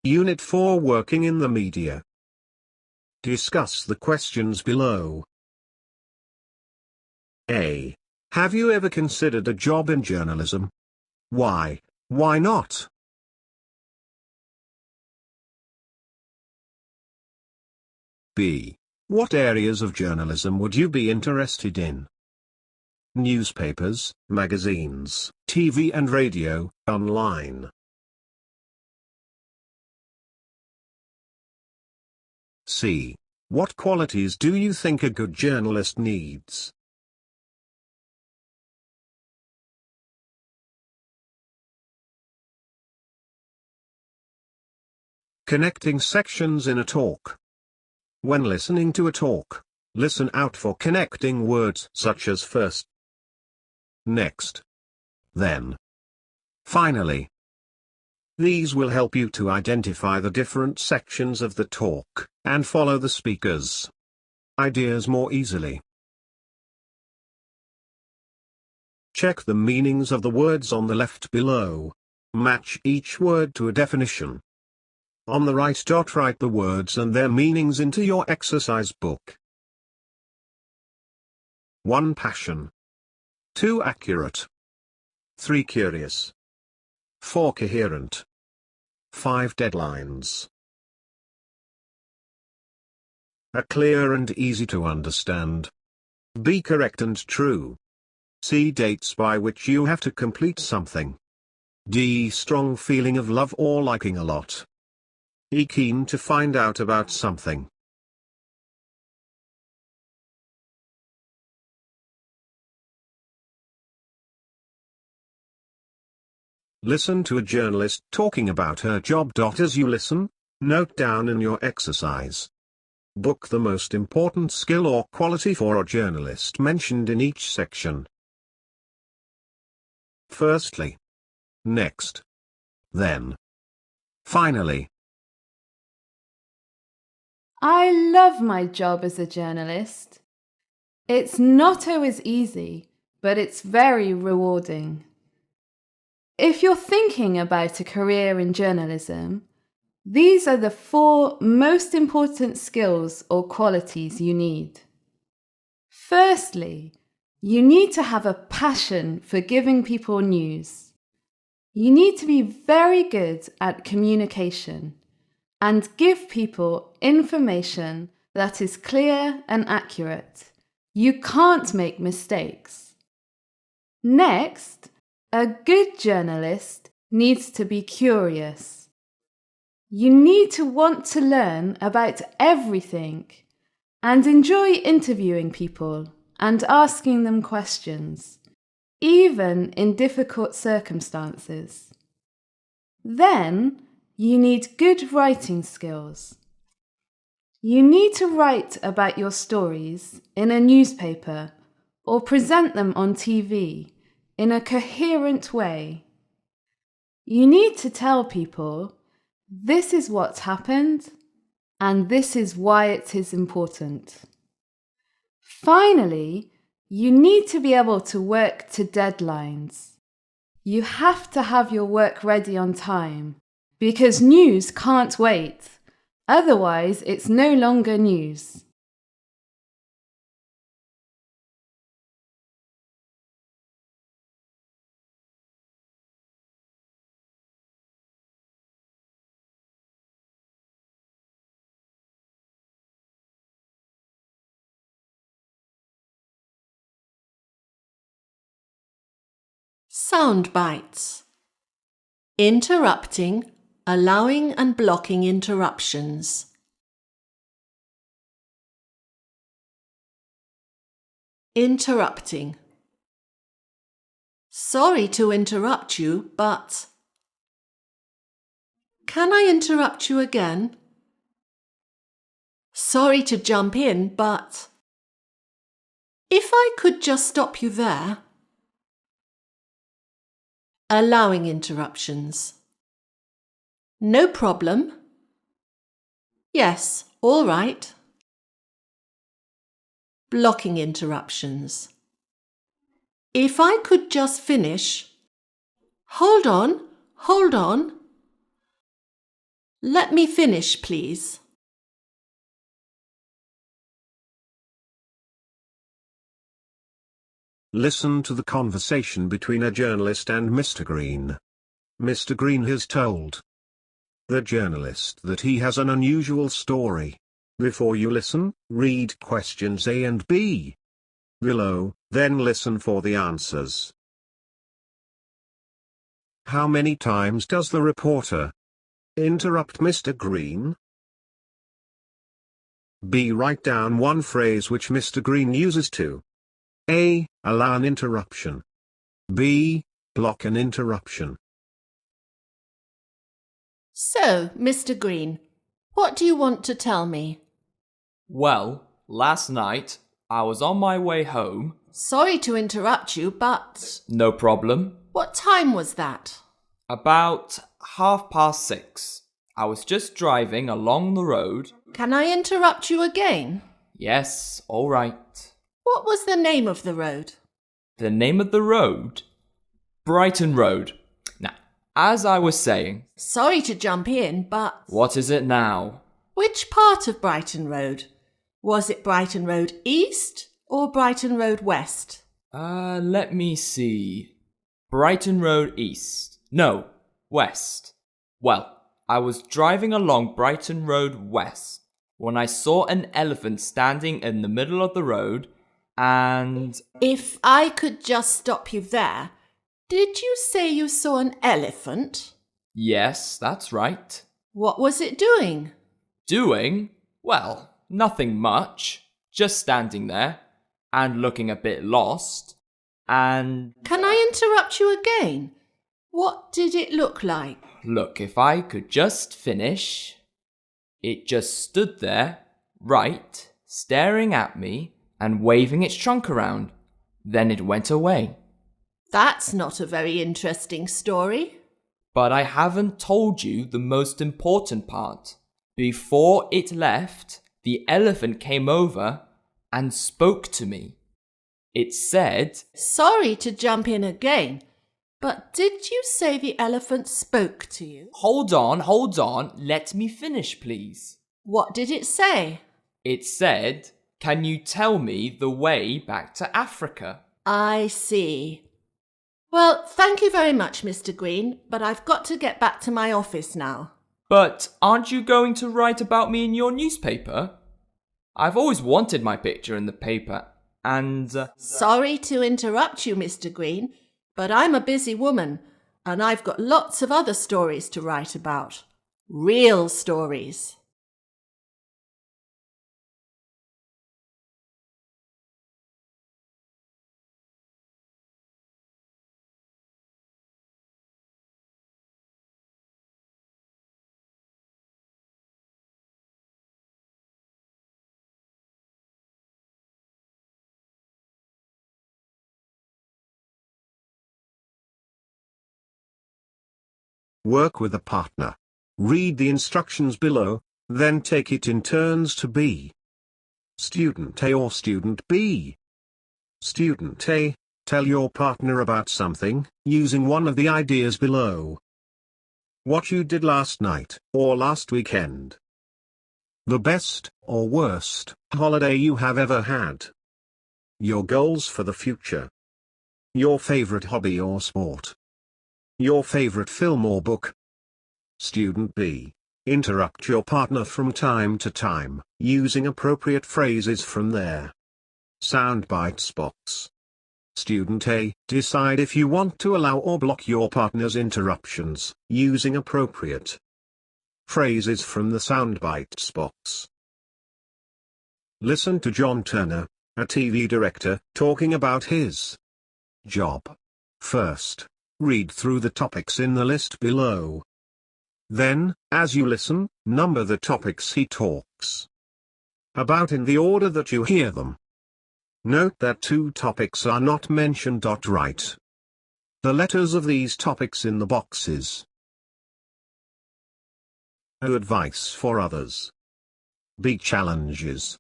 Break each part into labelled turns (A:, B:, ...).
A: Unit 4 Working in the Media. Discuss the questions below. A. Have you ever considered a job in journalism? Why? Why not? B. What areas of journalism would you be interested in? Newspapers, magazines, TV and radio, online. C. What qualities do you think a good journalist needs? Connecting sections in a talk. When listening to a talk, listen out for connecting words such as first, next, then, finally. These will help you to identify the different sections of the talk, and follow the speaker's ideas more easily. Check the meanings of the words on the left below. Match each word to a definition. On the right, write the words and their meanings into your exercise book. 1. Passion. 2. Accurate. 3. Curious. 4. Coherent. 5. Deadlines. A. Clear and easy to understand. B. Correct and true. C. Dates by which you have to complete something. D. Strong feeling of love or liking a lot. E. Keen to find out about something. Listen to a journalist talking about her job. As you listen, note down in your exercise book the most important skill or quality for a journalist mentioned in each section. Firstly, next, then, finally.
B: I love my job as a journalist. It's not always easy, but it's very rewarding. If you're thinking about a career in journalism, these are the 4 most important skills or qualities you need. Firstly, you need to have a passion for giving people news. You need to be very good at communication and give people information that is clear and accurate. You can't make mistakes. Next, a good journalist needs to be curious. You need to want to learn about everything and enjoy interviewing people and asking them questions, even in difficult circumstances. Then, you need good writing skills. You need to write about your stories in a newspaper or present them on TV in a coherent way. You need to tell people, this is what's happened, and this is why it is important. Finally, you need to be able to work to deadlines. You have to have your work ready on time, because news can't wait. Otherwise, it's no longer news.
C: Sound bites. Interrupting, allowing and blocking interruptions. Interrupting. Sorry to interrupt you, but... Can I interrupt you again? Sorry to jump in, but... If I could just stop you there. Allowing interruptions. No problem. Yes, all right. Blocking interruptions. If I could just finish. Hold on, hold on. Let me finish, please.
A: Listen to the conversation between a journalist and Mr. Green. Mr. Green has told the journalist that he has an unusual story. Before you listen, read questions A and B below, then listen for the answers. How many times does the reporter interrupt Mr. Green? B. Write down one phrase which Mr. Green uses to A. Allow an interruption. B. Block an interruption.
C: So, Mr. Green, what do you want to tell me?
D: Well, last night I was on my way home.
C: Sorry to interrupt you, but...
D: No problem.
C: What time was that?
D: About 6:30. I was just driving along the road.
C: Can I interrupt you again?
D: Yes, all right.
C: What was the name of the road?
D: The name of the road? Brighton Road. Now, as I was saying...
C: Sorry to jump in, but...
D: What is it now?
C: Which part of Brighton Road? Was it Brighton Road East or Brighton Road West?
D: Let me see. Brighton Road East. No, West. Well, I was driving along Brighton Road West when I saw an elephant standing in the middle of the road and...
C: If I could just stop you there, did you say you saw an elephant?
D: Yes, that's right.
C: What was it doing?
D: Doing? Well, nothing much. Just standing there and looking a bit lost. And...
C: Can I interrupt you again? What did it look like?
D: Look, if I could just finish. It just stood there, right, staring at me and waving its trunk around. Then it went away.
C: That's not a very interesting story.
D: But I haven't told you the most important part. Before it left, the elephant came over and spoke to me. It said...
C: Sorry to jump in again, but did you say the elephant spoke to you?
D: Hold on, let me finish, please.
C: What did it say?
D: It said, can you tell me the way back to Africa?
C: I see. Well, thank you very much, Mr. Green, but I've got to get back to my office now.
D: But aren't you going to write about me in your newspaper? I've always wanted my picture in the paper, and...
C: Sorry to interrupt you, Mr. Green, but I'm a busy woman, and I've got lots of other stories to write about. Real stories.
A: Work with a partner. Read the instructions below, then take it in turns to be Student A or Student B. Student A, tell your partner about something, using one of the ideas below. What you did last night, or last weekend. The best, or worst, holiday you have ever had. Your goals for the future. Your favorite hobby or sport. Your favorite film or book. Student B, interrupt your partner from time to time, using appropriate phrases from their sound bites box. Student A, decide if you want to allow or block your partner's interruptions, using appropriate phrases from the sound bites box. Listen to John Turner, a TV director, talking about his job. First, read through the topics in the list below. Then, as you listen, number the topics he talks about in the order that you hear them. Note that 2 topics are not mentioned. Write the letters of these topics in the boxes. A. Advice for others. B. Challenges.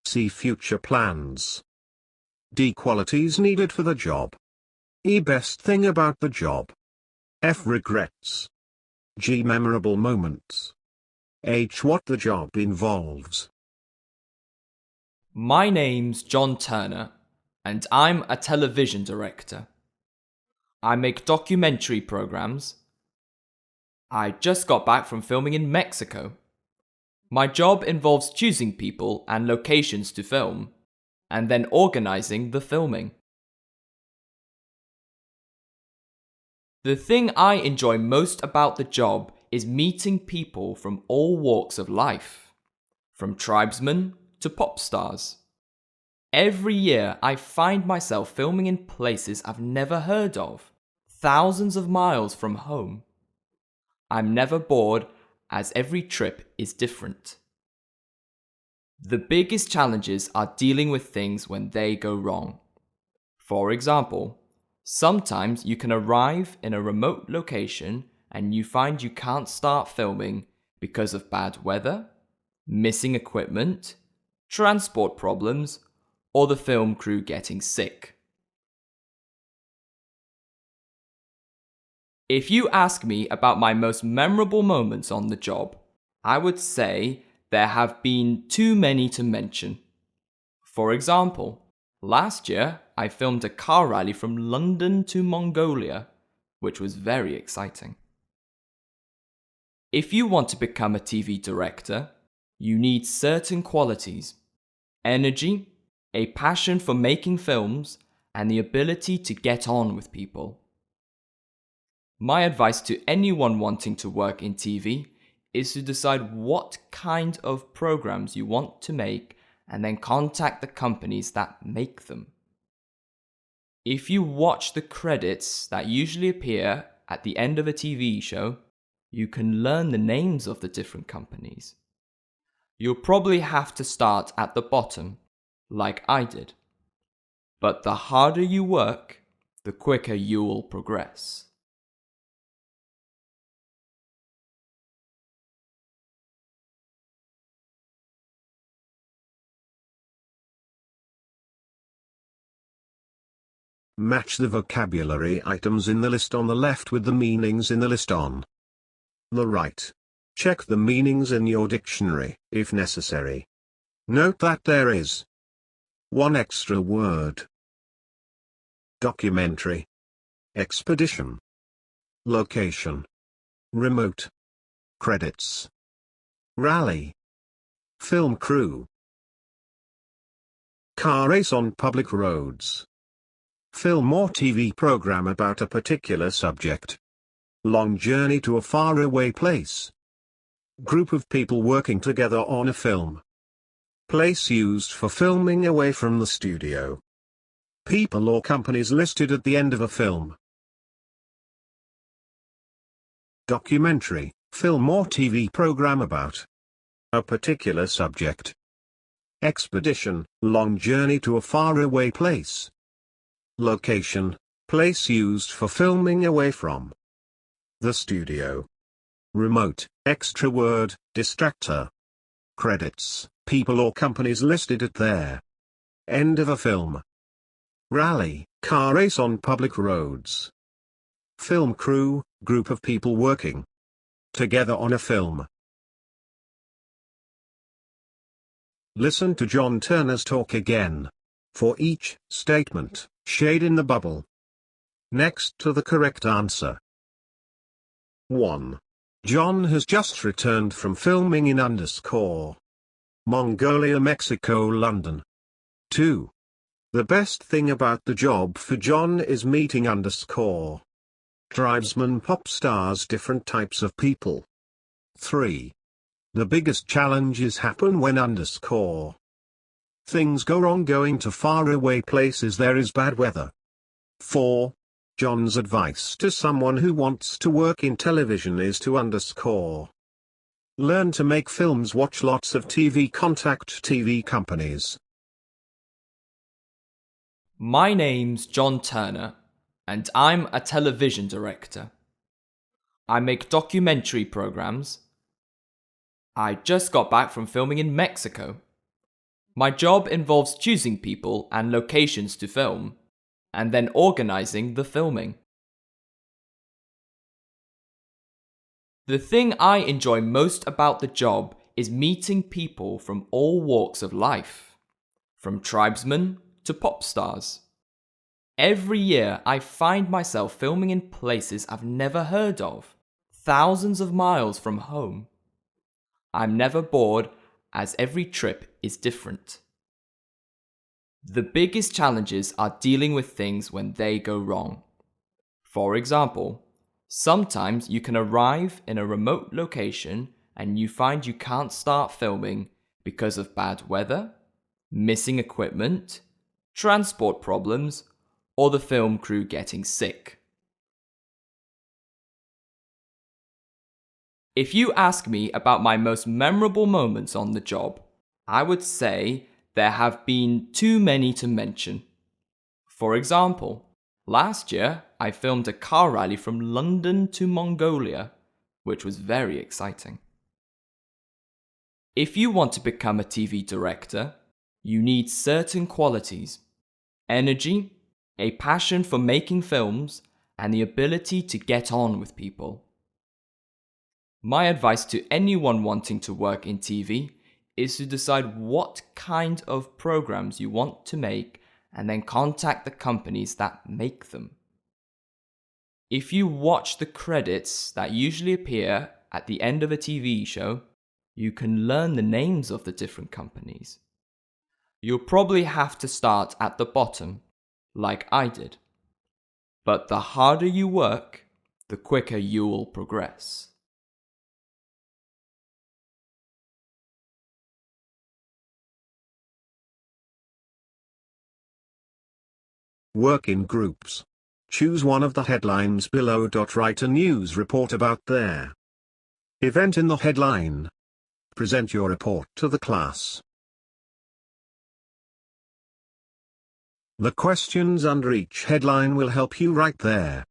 A: C. Future plans. D. Qualities needed for the job. E. Best thing about the job. F. Regrets. G. Memorable moments. What the job involves.
D: My name's John Turner, and I'm a television director. I make documentary programs. I just got back from filming in Mexico. My job involves choosing people and locations to film, and then organizing the filming. The thing I enjoy most about the job is meeting people from all walks of life, from tribesmen to pop stars. Every year I find myself filming in places I've never heard of, thousands of miles from home. I'm never bored as every trip is different. The biggest challenges are dealing with things when they go wrong. For example, sometimes you can arrive in a remote location and you find you can't start filming because of bad weather, missing equipment, transport problems, or the film crew getting sick. If you ask me about my most memorable moments on the job, I would say there have been too many to mention. For example, last year I filmed a car rally from London to Mongolia, which was very exciting. If you want to become a TV director, you need certain qualities: energy, a passion for making films, and the ability to get on with people. My advice to anyone wanting to work in TV is to decide what kind of programs you want to make and then contact the companies that make them. If you watch the credits that usually appear at the end of a TV show, you can learn the names of the different companies. You'll probably have to start at the bottom, like I did. But the harder you work, the quicker you'll progress.
A: Match the vocabulary items in the list on the left with the meanings in the list on the right. Check the meanings in your dictionary, if necessary. Note that there is one extra word: documentary, expedition, location, remote, credits, rally, film crew, car race on public roads, film or TV program about a particular subject, long journey to a faraway place, group of people working together on a film, place used for filming away from the studio, people or companies listed at the end of a film. Documentary, film or TV program about a particular subject. Expedition, long journey to a faraway place. Location, place used for filming away from the studio. Remote, extra word, distractor. Credits, people or companies listed at their end of a film. Rally, car race on public roads. Film crew, group of people working together on a film. Listen to John Turner's talk again. For each statement, shade in the bubble next to the correct answer. 1. John has just returned from filming in Mongolia, Mexico, London. 2. The best thing about the job for John is meeting tribesmen, pop stars, different types of people. 3. The biggest challenges happen when things go wrong going to faraway places, there is bad weather. 4. John's advice to someone who wants to work in television is to learn to make films, watch lots of TV, contact TV companies.
D: My name's John Turner, and I'm a television director. I make documentary programs. I just got back from filming in Mexico. My job involves choosing people and locations to film, and then organizing the filming. The thing I enjoy most about the job is meeting people from all walks of life, from tribesmen to pop stars. Every year I find myself filming in places I've never heard of, thousands of miles from home. I'm never bored as every trip is different. The biggest challenges are dealing with things when they go wrong. For example, sometimes you can arrive in a remote location and you find you can't start filming because of bad weather, missing equipment, transport problems, or the film crew getting sick. If you ask me about my most memorable moments on the job, I would say there have been too many to mention. For example, last year I filmed a car rally from London to Mongolia, which was very exciting. If you want to become a TV director, you need certain qualities: energy, a passion for making films, and the ability to get on with people. My advice to anyone wanting to work in TV is to decide what kind of programs you want to make and then contact the companies that make them. If you watch the credits that usually appear at the end of a TV show, you can learn the names of the different companies. You'll probably have to start at the bottom, like I did. But the harder you work, the quicker you will progress.
A: Work in groups. Choose one of the headlines below. Write a news report about their event in the headline. Present your report to the class. The questions under each headline will help you write their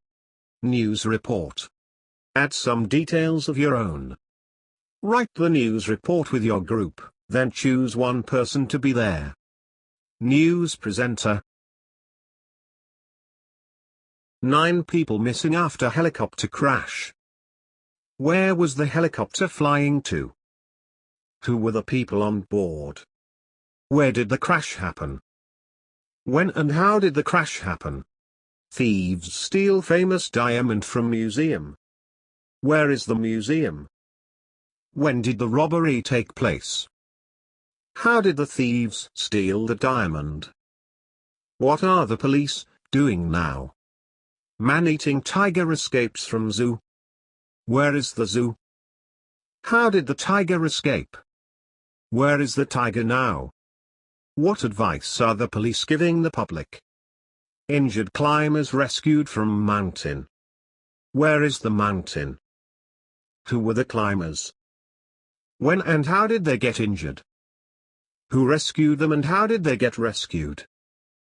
A: news report. Add some details of your own. Write the news report with your group, then choose one person to be their news presenter. 9 people missing after helicopter crash. Where was the helicopter flying to? Who were the people on board? Where did the crash happen? When and how did the crash happen? Thieves steal famous diamond from museum. Where is the museum? When did the robbery take place? How did the thieves steal the diamond? What are the police doing now? Man-eating tiger escapes from zoo. Where is the zoo? How did the tiger escape? Where is the tiger now? What advice are the police giving the public? Injured climbers rescued from mountain. Where is the mountain? Who were the climbers? When and how did they get injured? Who rescued them and how did they get rescued?